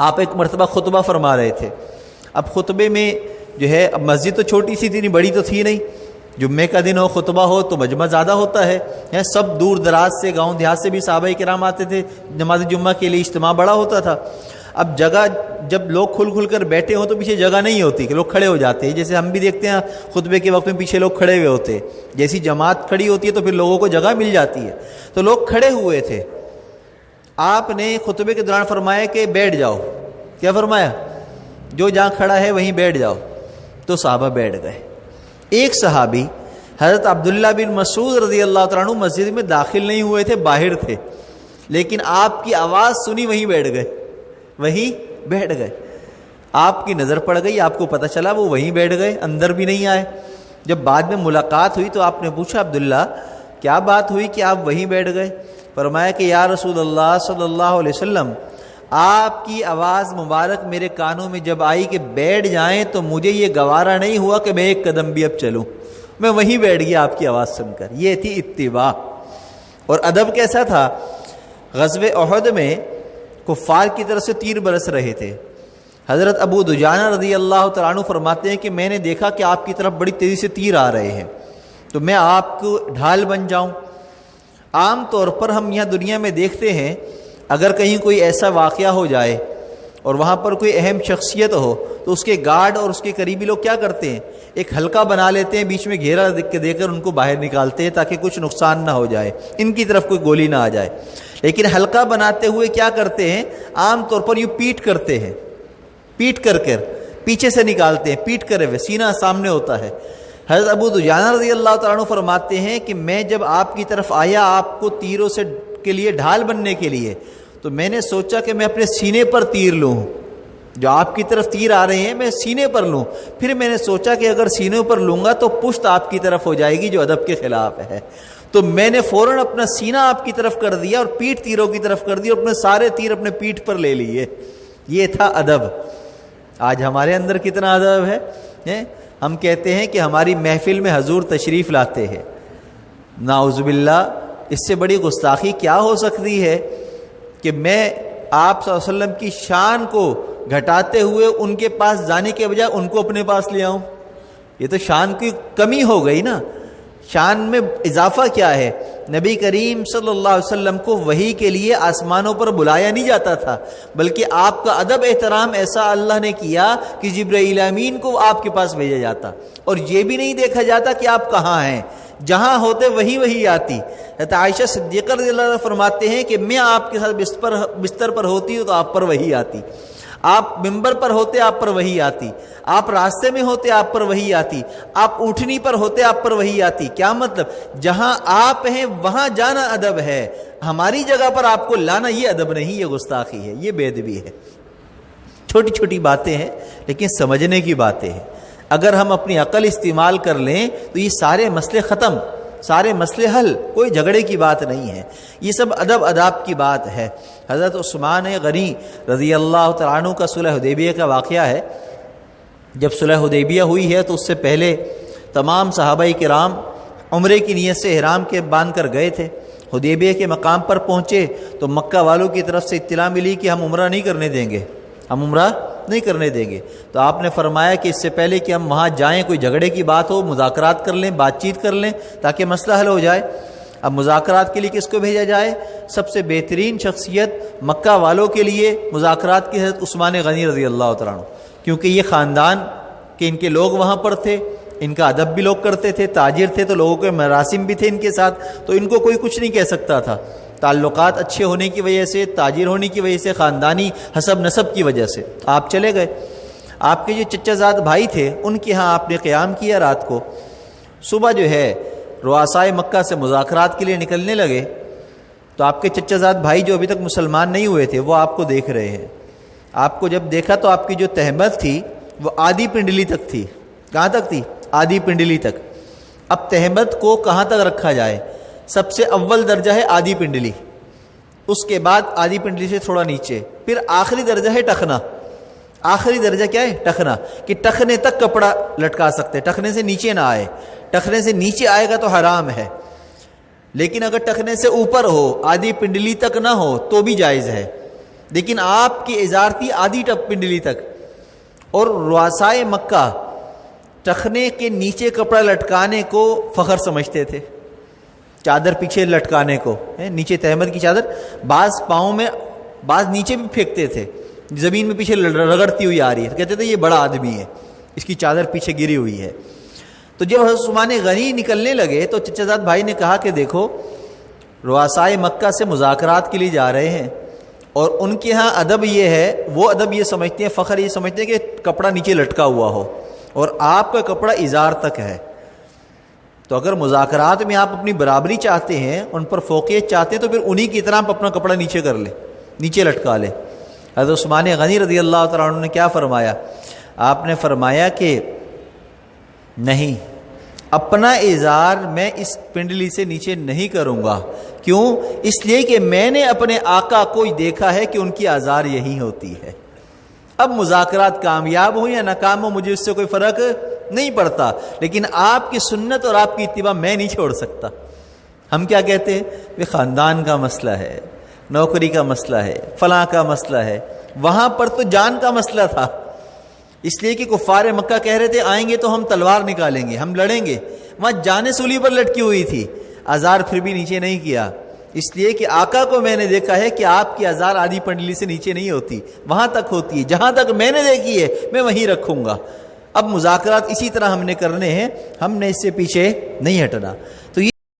آپ ایک مرتبہ خطبہ فرما رہے تھے. اب خطبے میں جو ہے، اب مسجد تو چھوٹی سی تھی، اتنی بڑی تو تھی نہیں. جمعے کا دن ہو، خطبہ ہو تو مجمع زیادہ ہوتا ہے. سب دور دراز سے، گاؤں دیہات سے بھی صحابہ کرام آتے تھے نماز جمعہ کے لیے، اجتماع بڑا ہوتا تھا. اب جگہ جب لوگ کھل کر بیٹھے ہوں تو پیچھے جگہ نہیں ہوتی کہ لوگ کھڑے ہو جاتے ہیں. جیسے ہم بھی دیکھتے ہیں خطبے کے وقت میں پیچھے لوگ کھڑے ہوئے ہوتے ہیں. جیسی جماعت کھڑی ہوتی ہے تو پھر لوگوں کو جگہ مل جاتی ہے. تو لوگ کھڑے ہوئے تھے. آپ نے خطبے کے دوران فرمایا کہ بیٹھ جاؤ. کیا فرمایا؟ جو جہاں کھڑا ہے وہیں بیٹھ جاؤ. تو صحابہ بیٹھ گئے. ایک صحابی حضرت عبداللہ بن مسعود رضی اللہ تعالیٰ عنہ مسجد میں داخل نہیں ہوئے تھے، باہر تھے، لیکن آپ کی آواز سنی وہیں بیٹھ گئے. وہیں بیٹھ گئے. آپ کی نظر پڑ گئی، آپ کو پتہ چلا، وہ وہیں بیٹھ گئے، اندر بھی نہیں آئے. جب بعد میں ملاقات ہوئی تو آپ نے پوچھا عبداللہ کیا بات ہوئی کہ آپ وہیں بیٹھ گئے؟ فرمایا کہ یا رسول اللہ صلی اللہ علیہ وسلم، آپ کی آواز مبارک میرے کانوں میں جب آئی کہ بیٹھ جائیں تو مجھے یہ گوارا نہیں ہوا کہ میں ایک قدم بھی اب چلوں. میں وہیں بیٹھ گیا آپ کی آواز سن کر. یہ تھی اتباع. اور ادب کیسا تھا؟ غزوہ احد میں کفار کی طرف سے تیر برس رہے تھے. حضرت ابو دجانہ رضی اللہ تعالیٰ عنہ فرماتے ہیں کہ میں نے دیکھا کہ آپ کی طرف بڑی تیزی سے تیر آ رہے ہیں، تو میں آپ کو ڈھال بن جاؤں. عام طور پر ہم یہاں دنیا میں دیکھتے ہیں، اگر کہیں کوئی ایسا واقعہ ہو جائے اور وہاں پر کوئی اہم شخصیت ہو تو اس کے گارڈ اور اس کے قریبی لوگ کیا کرتے ہیں؟ ایک حلقہ بنا لیتے ہیں، بیچ میں گھیرا دے کر ان کو باہر نکالتے ہیں تاکہ کچھ نقصان نہ ہو جائے، ان کی طرف کوئی گولی نہ آ جائے. لیکن حلقہ بناتے ہوئے کیا کرتے ہیں؟ عام طور پر یوں پیٹ کرتے ہیں، پیٹ کر پیچھے سے نکالتے ہیں، پیٹ کرے ہوئے، سینہ سامنے ہوتا ہے. حضرت ابو دجانہ رضی اللہ تعالیٰ عنہ فرماتے ہیں کہ میں جب آپ کی طرف آیا آپ کو تیروں سے کے لیے ڈھال بننے کے لیے، تو میں نے سوچا کہ میں اپنے سینے پر تیر لوں. جو آپ کی طرف تیر آ رہے ہیں میں سینے پر لوں. پھر میں نے سوچا کہ اگر سینے پر لوں گا تو پشت آپ کی طرف ہو جائے گی، جو ادب کے خلاف ہے. تو میں نے فوراً اپنا سینہ آپ کی طرف کر دیا اور پیٹھ تیروں کی طرف کر دی اور اپنے سارے تیر اپنے پیٹھ پر لے لیے. یہ تھا ادب. آج ہمارے اندر کتنا ادب ہے. ہم کہتے ہیں کہ ہماری محفل میں حضور تشریف لاتے ہیں. نعوذ باللہ، اس سے بڑی گستاخی کیا ہو سکتی ہے کہ میں آپ صلی اللہ علیہ وسلم کی شان کو گھٹاتے ہوئے ان کے پاس جانے کے بجائے ان کو اپنے پاس لے آؤں. یہ تو شان کی کمی ہو گئی نا. شان میں اضافہ کیا ہے؟ نبی کریم صلی اللہ علیہ وسلم کو وحی کے لیے آسمانوں پر بلایا نہیں جاتا تھا، بلکہ آپ کا ادب احترام ایسا اللہ نے کیا کہ جبرائیل امین کو آپ کے پاس بھیجا جاتا، اور یہ بھی نہیں دیکھا جاتا کہ آپ کہاں ہیں، جہاں ہوتے وہی آتی. حضرت عائشہ صدیقہ رضی اللہ عنہ فرماتے ہیں کہ میں آپ کے ساتھ بستر پر ہوتی ہوں تو آپ پر وحی آتی، آپ ممبر پر ہوتے آپ پر وحی آتی، آپ راستے میں ہوتے آپ پر وحی آتی، آپ اونٹنی پر ہوتے آپ پر وحی آتی. کیا مطلب؟ جہاں آپ ہیں وہاں جانا ادب ہے، ہماری جگہ پر آپ کو لانا یہ ادب نہیں، یہ گستاخی ہے، یہ بے ادبی ہے. چھوٹی چھوٹی باتیں ہیں لیکن سمجھنے کی باتیں ہیں. اگر ہم اپنی عقل استعمال کر لیں تو یہ سارے مسئلے ختم، سارے مسئلے حل، کوئی جھگڑے کی بات نہیں ہے. یہ سب ادب آداب کی بات ہے. حضرت عثمان غنی رضی اللہ تعالیٰ عنہ کا صلح حدیبیہ کا واقعہ ہے. جب صلح حدیبیہ ہوئی ہے تو اس سے پہلے تمام صحابہ کرام عمرے کی نیت سے احرام کے باندھ کر گئے تھے. حدیبیہ کے مقام پر پہنچے تو مکہ والوں کی طرف سے اطلاع ملی کہ ہم عمرہ نہیں کرنے دیں گے، ہم عمرہ نہیں کرنے دیں گے. تو آپ نے فرمایا کہ اس سے پہلے کہ ہم وہاں جائیں کوئی جھگڑے کی بات ہو، مذاکرات کر لیں، بات چیت کر لیں تاکہ مسئلہ حل ہو جائے. اب مذاکرات کے لیے کس کو بھیجا جائے؟ سب سے بہترین شخصیت مکہ والوں کے لیے مذاکرات کی حضرت عثمان غنی رضی اللہ تعالیٰ عنہ، کیونکہ یہ خاندان کہ ان کے لوگ وہاں پر تھے، ان کا ادب بھی لوگ کرتے تھے، تاجر تھے تو لوگوں کے مراسم بھی تھے ان کے ساتھ، تو ان کو کوئی کچھ نہیں کہہ سکتا تھا. تعلقات اچھے ہونے کی وجہ سے، تاجر ہونے کی وجہ سے، خاندانی حسب نسب کی وجہ سے آپ چلے گئے. آپ کے جو چچا زاد بھائی تھے ان کے ہاں آپ نے قیام کیا. رات کو صبح جو ہے رؤسائے مکہ سے مذاکرات کے لیے نکلنے لگے تو آپ کے چچا زاد بھائی جو ابھی تک مسلمان نہیں ہوئے تھے وہ آپ کو دیکھ رہے ہیں. آپ کو جب دیکھا تو آپ کی جو تہمت تھی وہ آدھی پنڈلی تک تھی. کہاں تک تھی؟ آدھی پنڈلی تک. اب تہمت کو کہاں تک رکھا جائے؟ سب سے اول درجہ ہے آدھی پنڈلی، اس کے بعد آدھی پنڈلی سے تھوڑا نیچے، پھر آخری درجہ ہے ٹخنا. آخری درجہ کیا ہے؟ ٹخنا، کہ ٹخنے تک کپڑا لٹکا سکتے، ٹخنے سے نیچے نہ آئے. ٹخنے سے نیچے آئے گا تو حرام ہے، لیکن اگر ٹخنے سے اوپر ہو، آدھی پنڈلی تک نہ ہو تو بھی جائز ہے. لیکن آپ کی ازار تھی آدھی پنڈلی تک، اور رؤسائے مکہ ٹخنے کے نیچے کپڑا لٹکانے کو فخر سمجھتے تھے، چادر پیچھے لٹکانے کو، نیچے تہمت کی چادر بعض پاؤں میں، بعض نیچے بھی پھینکتے تھے، زمین میں پیچھے رگڑتی ہوئی آ رہی ہے، تو کہتے تھے یہ بڑا آدمی ہے، اس کی چادر پیچھے گری ہوئی ہے۔ تو جب حضرت عثمان غنی نکلنے لگے تو چچا زاد بھائی نے کہا کہ دیکھو رؤسائے مکہ سے مذاکرات کے لیے جا رہے ہیں، اور ان کے ہاں ادب یہ ہے، وہ ادب یہ سمجھتے ہیں، فخر یہ سمجھتے ہیں کہ کپڑا نیچے لٹکا ہوا ہو، اور آپ کا کپڑا ازار تک ہے۔ تو اگر مذاکرات میں آپ اپنی برابری چاہتے ہیں، ان پر فوقیت چاہتے ہیں، تو پھر انہی کی طرح آپ اپنا کپڑا نیچے کر لیں، نیچے لٹکا لیں۔ حضرت عثمان غنی رضی اللہ تعالیٰ عنہ نے کیا فرمایا؟ آپ نے فرمایا کہ نہیں، اپنا ازار میں اس پنڈلی سے نیچے نہیں کروں گا۔ کیوں؟ اس لیے کہ میں نے اپنے آقا کو دیکھا ہے کہ ان کی ازار یہی ہوتی ہے۔ اب مذاکرات کامیاب ہوں یا ناکام ہوں مجھے اس سے کوئی فرق نہیں پڑتا، لیکن آپ کی سنت اور آپ کی اتباع میں نہیں چھوڑ سکتا۔ ہم کیا کہتے ہیں؟ یہ خاندان کا مسئلہ ہے، نوکری کا مسئلہ ہے، فلاں کا مسئلہ ہے۔ وہاں پر تو جان کا مسئلہ تھا، اس لیے کہ کفار مکہ کہہ رہے تھے آئیں گے تو ہم تلوار نکالیں گے، ہم لڑیں گے۔ وہاں جان سولی پر لٹکی ہوئی تھی، ازار پھر بھی نیچے نہیں کیا، اس لیے کہ آقا کو میں نے دیکھا ہے کہ آپ کی ازار آدھی پنڈلی سے نیچے نہیں ہوتی، وہاں تک ہوتی ہے، جہاں تک میں نے دیکھی ہے میں وہیں رکھوں گا۔ اب مذاکرات اسی طرح ہم نے کرنے ہیں، ہم نے اس سے پیچھے نہیں ہٹنا۔ تو یہ